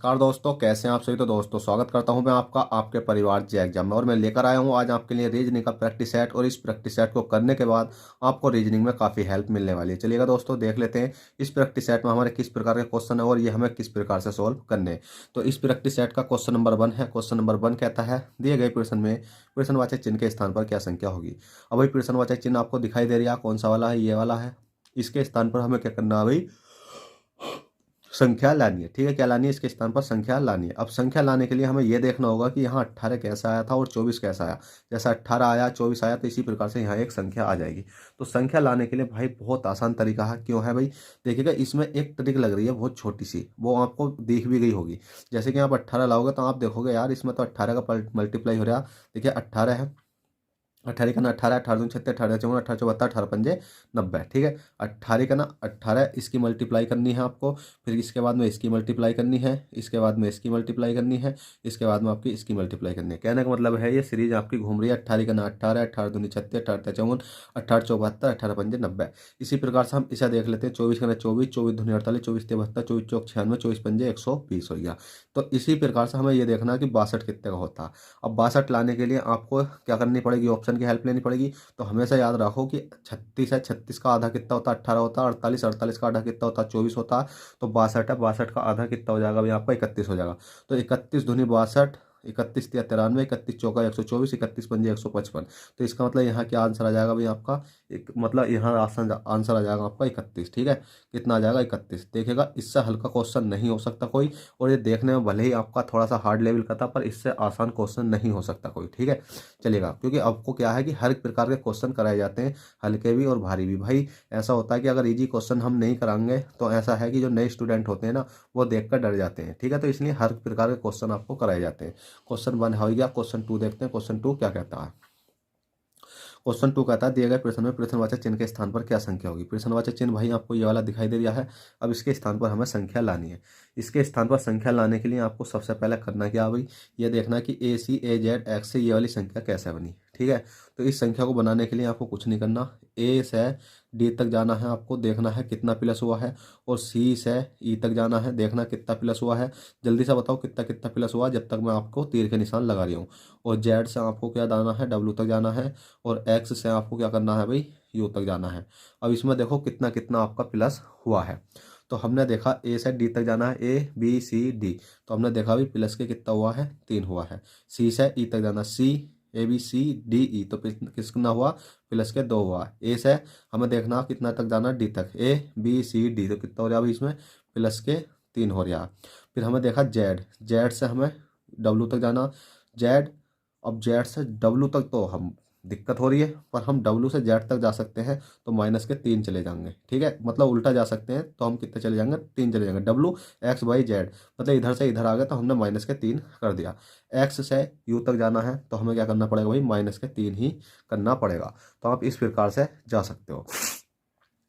नमस्कार दोस्तों, कैसे हैं आप सभी। तो दोस्तों स्वागत करता हूं मैं आपका आपके परिवार जे एग्जाम में। और मैं लेकर आया हूं आज आपके लिए रीजनिंग का प्रैक्टिस सेट। और इस प्रैक्टिस सेट को करने के बाद आपको रीजनिंग में काफ़ी हेल्प मिलने वाली है। चलिएगा दोस्तों, देख लेते हैं इस प्रैक्टिस सेट में हमारे किस प्रकार के क्वेश्चन है और ये हमें किस प्रकार से सॉल्व करने हैं। तो इस प्रैक्टिस सेट का क्वेश्चन नंबर 1 है। क्वेश्चन नंबर 1 कहता है दिए गए प्रश्न में प्रश्नवाचक चिन्ह के स्थान पर क्या संख्या होगी। अब भाई प्रश्नवाचक चिन्ह आपको दिखाई दे रही है, कौन सा वाला है, ये वाला है। इसके स्थान पर हमें क्या करना है भाई, संख्या लानी है। ठीक है, क्या लानी है, इसके स्थान पर संख्या लानी है। अब संख्या लाने के लिए हमें यह देखना होगा कि यहाँ 18 कैसा आया था और 24 कैसा आया। जैसा 18 आया 24 आया, तो इसी प्रकार से यहाँ एक संख्या आ जाएगी। तो संख्या लाने के लिए भाई बहुत आसान तरीका है। क्यों है भाई, देखिएगा इसमें एक ट्रिक लग रही है बहुत छोटी सी, वो आपको दिख भी गई होगी। जैसे कि आप 18 लाओगे तो आप देखोगे यार इसमें तो 18 का मल्टीप्लाई हो रहा। देखिए 18 है, 18 का ना 18, 18 दूनी 36, 18 चौवन, 18 चौहत्तर, 18 पंजे 90। ठीक है, 18 का ना 18 इसकी मल्टीप्लाई करनी है आपको। फिर इसके बाद में इसकी मल्टीप्लाई करनी है, इसके बाद में इसकी मल्टीप्लाई करनी है, इसके बाद में आपकी इसकी मल्टीप्लाई करनी है। कहने का मतलब है ये सीरीज आपकी घूम रही है। 18 का ना 18, 18 दूनी 36, 18 चौवन, 18 चौहत्तर, 18 पंजे 90। इसी प्रकार से हम इसे देख लेते हैं। 24 का ना 24, 24 दूनी 48, 24 72, 24 चौक 96, 24 पंजे 120 हो गया। तो इसी प्रकार से हमें ये देखना है कि 62 कितने का होता है। अब 62 लाने के लिए आपको क्या करनी पड़ेगी, ऑप्शन की हेल्प लेनी पड़ेगी। तो हमेशा याद रखो कि 36 है, 36 का आधा कितना होता है, 18 होता है। 48, 48 का आधा कितना होता है, 24 होता है। तो 62 है, 62 का आधा कितना हो जाएगा भाई आपका, 31 हो जाएगा। तो 31 दूनी 62, 31 या 93, 31 चौका 124, 31 पंजे 155। तो इसका मतलब यहाँ क्या आंसर आ जाएगा भाई आपका, एक मतलब यहाँ आंसर आ जाएगा आपका 31। ठीक है, कितना आ जाएगा 31। देखिएगा इससे हल्का क्वेश्चन नहीं हो सकता कोई। और ये देखने में भले ही आपका थोड़ा सा हार्ड लेवल का था, पर इससे आसान क्वेश्चन नहीं हो सकता कोई। ठीक है, चलेगा, क्योंकि आपको क्या है कि हर एक प्रकार के क्वेश्चन कराए जाते हैं, हल्के भी और भारी भी। भाई ऐसा होता है कि अगर इजी क्वेश्चन हम नहीं कराएंगे तो ऐसा है कि जो नए स्टूडेंट होते हैं ना, वो देखकर डर जाते हैं। ठीक है, तो इसलिए हर प्रकार के क्वेश्चन आपको कराए जाते हैं। क्वेश्चन 1 हो गया। क्वेश्चन 2 देखते हैं। क्वेश्चन 2 क्या कहता है। क्वेश्चन 2 कहता है दिए गए प्रश्न में प्रश्नवाचक चिन्ह के स्थान पर क्या संख्या होगी। प्रश्नवाचक चिन्ह भाई आपको ये वाला दिखाई दे रहा है। अब इसके स्थान पर हमें संख्या लानी है। इसके स्थान पर संख्या लाने के लिए आपको सबसे पहले करना क्या भाई, ये देखना कि ए सी ए जेड एक्स से ये वाली संख्या कैसे बनी। ठीक है, तो इस संख्या को बनाने के लिए आपको कुछ नहीं करना, ए से डी तक जाना है, आपको देखना है कितना प्लस हुआ है। और सी से ई तक जाना है, देखना कितना प्लस हुआ है। जल्दी से बताओ कितना कितना प्लस हुआ जब तक मैं आपको तीर के निशान लगा रही हूँ। और जेड से आपको क्या जाना है, डब्ल्यू तक जाना है। और एक्स से आपको क्या करना है भाई, यू तक जाना है। अब इसमें देखो कितना कितना आपका प्लस हुआ है। तो हमने देखा ए से डी तक जाना है, ए बी सी डी। तो हमने देखा भी प्लस के कितना हुआ है, 3 हुआ है। सी से ई तक जाना, सी A B C D E, तो कितना हुआ, प्लस के 2 हुआ। ए से हमें देखना कितना तक जाना, डी तक, ए बी सी डी, तो कितना हो रहा है अभी इसमें, प्लस के 3 हो रहा। फिर हमें देखा जेड, जेड से हमें डब्लू तक जाना, जेड। अब जेड से डब्लू तक तो हम दिक्कत हो रही है, पर हम डब्लू से जेड तक जा सकते हैं। तो माइनस के 3 चले जाएंगे। ठीक है, मतलब उल्टा जा सकते हैं, तो हम कितने चले जाएंगे, 3 चले जाएंगे। डब्लू एक्स बाई जेड, मतलब इधर से इधर आ गया, तो हमने माइनस के 3 कर दिया। एक्स से यू तक जाना है, तो हमें क्या करना पड़ेगा भाई, माइनस के 3 ही करना पड़ेगा। तो आप इस प्रकार से जा सकते हो।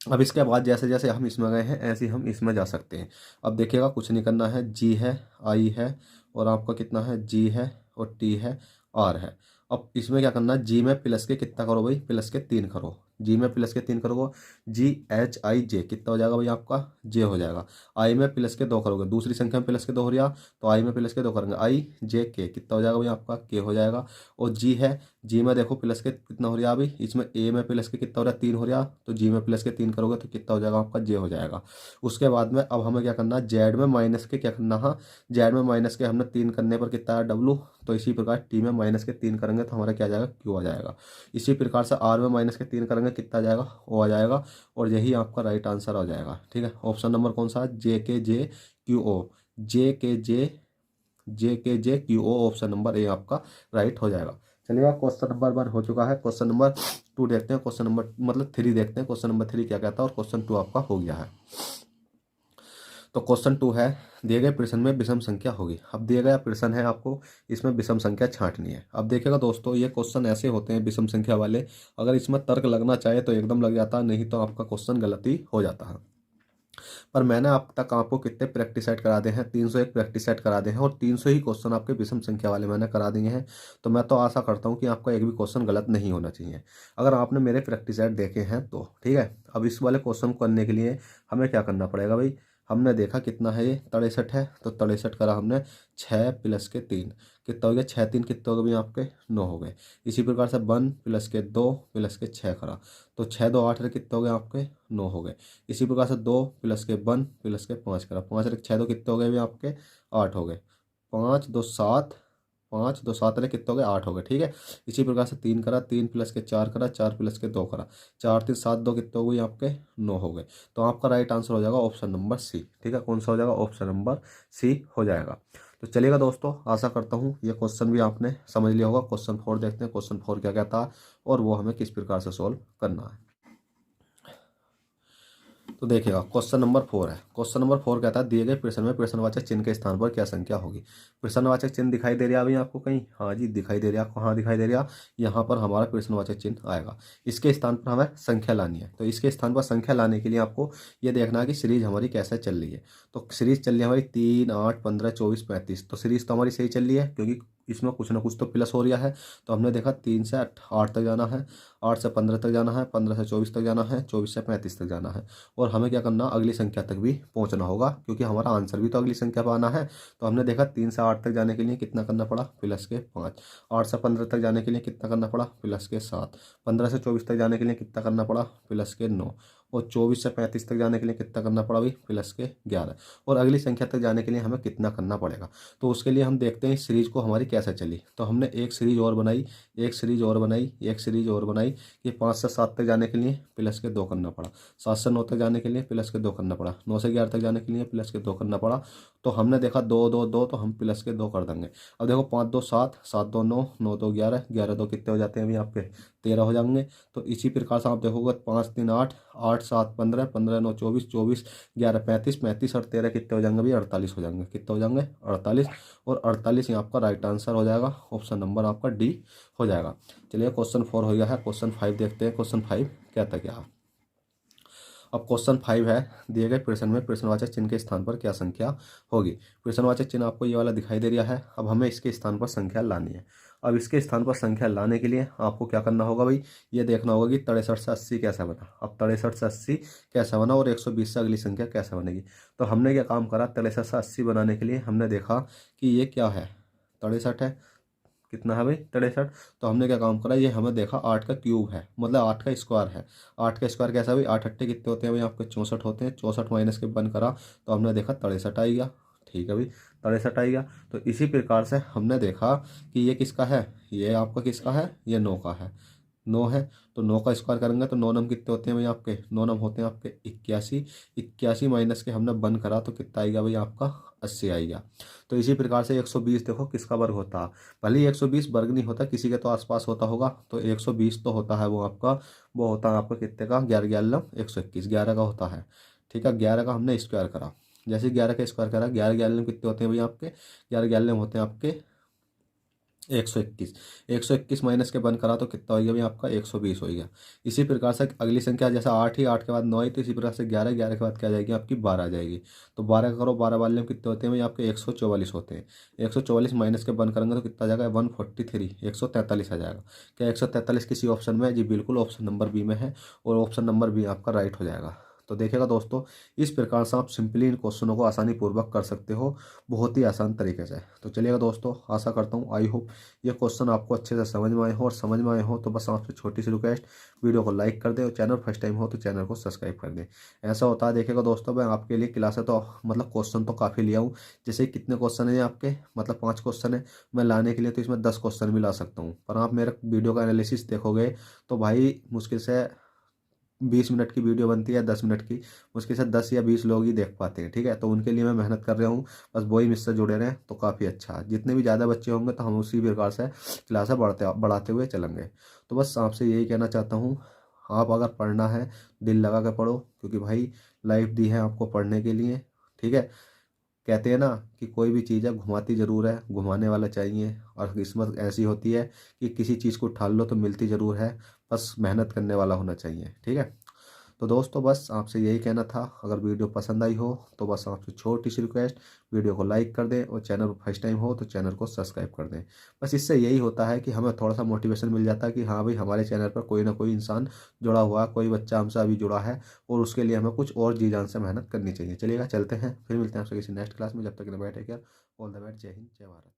अब इसके बाद जैसे जैसे हम इसमें गए हैं ऐसे ही हम इसमें जा सकते हैं। अब देखिएगा कुछ नहीं करना है, जी है, आई है, और आपका कितना है, जी है, और टी है, आर है। अब इसमें क्या करना है, जी में प्लस के कितना करो भाई, प्लस के 3 करो। जी में प्लस के 3 करोगे, जी एच आई जे कितना हो जाएगा भाई आपका, जे हो जाएगा। आई में प्लस के 2 करोगे, दूसरी संख्या में प्लस के 2 हो रहा, तो आई में प्लस के 2 करेंगे, आई जे के कितना हो जाएगा भाई आपका, के हो जाएगा। और जी है, जी में देखो प्लस के कितना हो रहा है अभी, इसमें ए में प्लस के कितना हो रहा है, 3 हो रहा, तो जी में प्लस के 3 करोगे तो कितना हो जाएगा आपका, जे हो जाएगा। उसके बाद में अब हमें क्या करना है, जेड में माइनस के क्या करना है, जेड में माइनस के हमने 3 करने पर कितना है, डब्लू। तो इसी प्रकार टी में माइनस के 3 करेंगे तो हमारा क्या आ जाएगा, क्यू आ जाएगा। इसी प्रकार से आर में माइनस के 3 करेंगे, कितना आ जाएगा, ओ आ जाएगा। और यही आपका राइट आंसर हो जाएगा। ठीक है, ऑप्शन नंबर कौन सा है, जे K J Q O, J K J Q O, option number A आपका राइट हो जाएगा। चलिए, क्वेश्चन नंबर 1 हो चुका है। क्वेश्चन नंबर 2 देखते हैं। क्वेश्चन नंबर मतलब 3 देखते हैं, क्वेश्चन नंबर 3 क्या कहता है, और क्वेश्चन 2 आपका हो गया है। तो क्वेश्चन 2 है दिए गए प्रश्न में विषम संख्या होगी। अब दिया गया प्रश्न है आपको, इसमें विषम संख्या छांटनी है। अब देखिएगा दोस्तों, ये क्वेश्चन ऐसे होते हैं विषम संख्या वाले, अगर इसमें तर्क लगना चाहे तो एकदम लग जाता है, नहीं तो आपका क्वेश्चन गलती हो जाता है। पर मैंने अब तक आपको कितने प्रैक्टिस सेट करा दे हैं, 301 प्रैक्टिस सेट करा दे हैं, और 300 ही क्वेश्चन आपके विषम संख्या वाले मैंने करा दिए हैं। तो मैं तो आशा करता हूं कि आपका एक भी क्वेश्चन गलत नहीं होना चाहिए, अगर आपने मेरे प्रैक्टिस सेट देखे हैं तो। ठीक है, अब इस वाले क्वेश्चन को करने के लिए हमें क्या करना पड़ेगा भाई, हमने देखा कितना है, ये 63 है, तो 63 करा हमने 6 प्लस के 3, कितना हो गया 6 3 कितने हो गए भैया आपके 9 हो गए। इसी प्रकार से 1 प्लस के 2 प्लस के 6 करा, तो 6 2 8 कितने हो गए आपके 9 हो गए। इसी प्रकार से 2 प्लस के 1 प्लस के 5 करा, 5 6 2 कितने हो गए भैया आपके 8 हो गए। 5 2 7, 5 2 7 कितने हो गए 8 हो गए, ठीक है। इसी प्रकार से 3 करा, 3 प्लस के 4 करा, 4 प्लस के 2 करा, 4 3 7 2 कितने हो गए आपके 9 हो गए। तो आपका राइट आंसर हो जाएगा ऑप्शन नंबर सी, ठीक है। कौन सा हो जाएगा, ऑप्शन नंबर सी हो जाएगा। तो चलिएगा दोस्तों, आशा करता हूँ ये क्वेश्चन भी आपने समझ लिया होगा। क्वेश्चन 4 देखते हैं, क्वेश्चन 4 क्या कहता है और वो हमें किस प्रकार से सॉल्व करना है। तो देखिएगा क्वेश्चन नंबर 4 है। क्वेश्चन नंबर 4 कहता है दिए गए प्रश्न में प्रश्नवाचक चिन्ह के स्थान पर क्या संख्या होगी। प्रश्नवाचक चिन्ह दिखाई दे रहा है अभी आपको कहीं, हाँ जी दिखाई दे रहा है। कहाँ दिखाई दे रहा है, यहाँ पर हमारा प्रश्नवाचक चिन्ह आएगा। इसके स्थान पर हमें संख्या लानी है। तो इसके स्थान पर संख्या लाने के लिए आपको ये देखना है कि सीरीज हमारी कैसे चल रही है। तो सीरीज चल रही है हमारी 3 8 15 24 35। तो सीरीज तो हमारी सही चल रही है क्योंकि इसमें कुछ ना कुछ तो प्लस हो रहा है। तो हमने देखा 3 से 8 तक जाना है, 8 से 15 तक जाना है, 15 से 24 तक जाना है, 24 से 35 तक जाना है। और हमें क्या करना, अगली संख्या तक भी पहुंचना होगा क्योंकि हमारा आंसर भी तो अगली संख्या पर आना है। तो हमने देखा 3 से 8 तक जाने के लिए कितना करना पड़ा, प्लस के 5। 8 से 15 तक जाने के लिए कितना करना पड़ा, प्लस के 7। 15 से 24 तक जाने के लिए कितना करना पड़ा, प्लस के 9। और 24 से 35 तक जाने के लिए कितना करना पड़ा भाई, प्लस के 11। और अगली संख्या तक जाने के लिए हमें कितना करना पड़ेगा। तो उसके लिए हम देखते हैं इस सीरीज को हमारी कैसे चली। तो हमने एक सीरीज और बनाई, एक सीरीज और बनाई, एक सीरीज और बनाई कि 5 से 7 तक जाने के लिए प्लस के 2 करना पड़ा, 7 से 9 तक जाने के लिए प्लस के 2 करना पड़ा, 9 से 11 तक जाने के लिए प्लस के 2 करना पड़ा। तो हमने देखा 2 2 2, तो हम प्लस के 2 कर देंगे। अब देखो 5 2 7, 7 2 9, 9 2 11, 11 2 कितने हो जाते हैं अभी आपके 13 हो जाएंगे। तो इसी प्रकार से आप देखोगे 5 3 8, 8 7 15, 15 9 24, 24 11 35, 35 और 13 कितने हो जाएंगे अभी 48 हो जाएंगे। कितने हो जाएंगे 48। और 48 यहाँ आपका राइट आंसर हो जाएगा, ऑप्शन नंबर आपका डी हो जाएगा। चलिए क्वेश्चन 4 हो गया है। क्वेश्चन 5 देखते हैं। क्वेश्चन 5 कहता क्या है। अब क्वेश्चन 5 है दिए गए प्रश्न में प्रश्नवाचक चिन्ह के स्थान पर क्या संख्या होगी। प्रश्नवाचक चिन्ह आपको ये वाला दिखाई दे रहा है। अब हमें इसके स्थान पर संख्या लानी है। अब इसके स्थान पर संख्या लाने के लिए आपको क्या करना होगा भाई, ये देखना होगा कि 63 से 80 कैसा बना। अब 63 से 80 कैसा बना और 120 से अगली संख्या कैसे बनेगी। तो हमने क्या काम करा, 63 से 80 बनाने के लिए हमने देखा कि ये क्या है, 63 है, कितना है भाई 63। तो हमने क्या काम करा, ये हमें देखा 8 का क्यूब है, मतलब 8 का स्क्वायर है। 8 का स्क्वायर कैसा भाई, 8 अट्ठे कितने होते हैं भाई आपके 64 होते हैं। 64 माइनस के बन करा तो हमने देखा 63 आई गया, ठीक है भाई 63 आई गया। तो इसी प्रकार से हमने देखा कि ये किसका है, ये आपका किसका है, ये 9 का है, 9 है। तो 9 का स्क्वायर करेंगे तो 9 नम कितने होते हैं भाई आपके, 9 नम होते हैं आपके 81। 81 माइनस के हमने बन करा तो कितना आएगा भाई आपका 80 आएगा। तो इसी प्रकार से 120 देखो किसका वर्ग होता है, भले ही 120 वर्ग नहीं होता, किसी के तो आसपास होता होगा। तो 120 तो होता है वो आपका, वो होता है आपका कितने का, 11 11 121, 11 का होता है, ठीक है। 11 का हमने स्क्वायर करा, जैसे 11 का स्क्वायर करा, 11 11 कितने होते हैं भाई आपके, 11 11 होते हैं आपके 121। 121 माइनस के बन करा तो कितना हो गया भाई आपका 120 हो गया। इसी प्रकार से अगली संख्या जैसा 8 ही, 8 के बाद 9 ही, तो इसी प्रकार से 11, 11 के बाद क्या आ जाएगी आपकी 12 आ जाएगी। तो 12 का करो, 12 वाले में कितने होते हैं भाई आपके 144 होते हैं। 144 माइनस के बन करेंगे तो कितना आ जाएगा 143, 143 आ जाएगा। क्या 143 किसी ऑप्शन में है जी, बिल्कुल ऑप्शन नंबर बी में है और ऑप्शन नंबर बी आपका राइट हो जाएगा। तो देखिएगा दोस्तों, इस प्रकार से आप सिंपली इन क्वेश्चनों को आसानी पूर्वक कर सकते हो, बहुत ही आसान तरीके से। तो चलिएगा दोस्तों, आशा करता हूँ आई होप ये क्वेश्चन आपको अच्छे से समझ में आए हो, और समझ में आए हो तो बस आपसे छोटी सी रिक्वेस्ट, वीडियो को लाइक कर दें और चैनल फर्स्ट टाइम हो तो चैनल को सब्सक्राइब कर दें। ऐसा होता है देखिएगा दोस्तों, मैं आपके लिए क्लास है तो मतलब क्वेश्चन तो काफ़ी लिया हूँ। जैसे कितने क्वेश्चन है आपके, मतलब 5 क्वेश्चन है, मैं लाने के लिए तो इसमें 10 क्वेश्चन भी ला सकता हूँ। पर आप मेरे वीडियो का एनालिसिस देखोगे तो भाई मुश्किल से 20 मिनट की वीडियो बनती है, 10 मिनट की, मुश्किल से 10 या 20 लोग ही देख पाते हैं, ठीक है। तो उनके लिए मैं मेहनत कर रहा हूँ, बस वही मुझसे जुड़े रहें तो काफ़ी अच्छा है। जितने भी ज़्यादा बच्चे होंगे तो हम उसी प्रकार से क्लासें बढ़ाते हुए चलेंगे। तो बस आपसे यही कहना चाहता हूँ, आप अगर पढ़ना है दिल लगा के पढ़ो, क्योंकि भाई लाइफ दी है आपको पढ़ने के लिए, ठीक है। कहते हैं ना कि कोई भी चीज़ है घुमाती ज़रूर है, घुमाने वाला चाहिए। और किस्मत ऐसी होती है कि किसी चीज़ को ठाल लो तो मिलती ज़रूर है, बस मेहनत करने वाला होना चाहिए, ठीक है। तो दोस्तों बस आपसे यही कहना था, अगर वीडियो पसंद आई हो तो बस आपसे छोटी सी रिक्वेस्ट, वीडियो को लाइक कर दें और चैनल पर फर्स्ट टाइम हो तो चैनल को सब्सक्राइब कर दें। बस इससे यही होता है कि हमें थोड़ा सा मोटिवेशन मिल जाता है कि हाँ भाई, हमारे चैनल पर कोई ना कोई इंसान जुड़ा हुआ है, कोई बच्चा हमसे अभी जुड़ा है और उसके लिए हमें कुछ और जी जान से मेहनत करनी चाहिए। चलिएगा, चलते हैं, फिर मिलते हैं आपसे किसी नेक्स्ट क्लास में। जब तक के लिए बैठे, ऑल द बेस्ट, जय हिंद, जय भारत।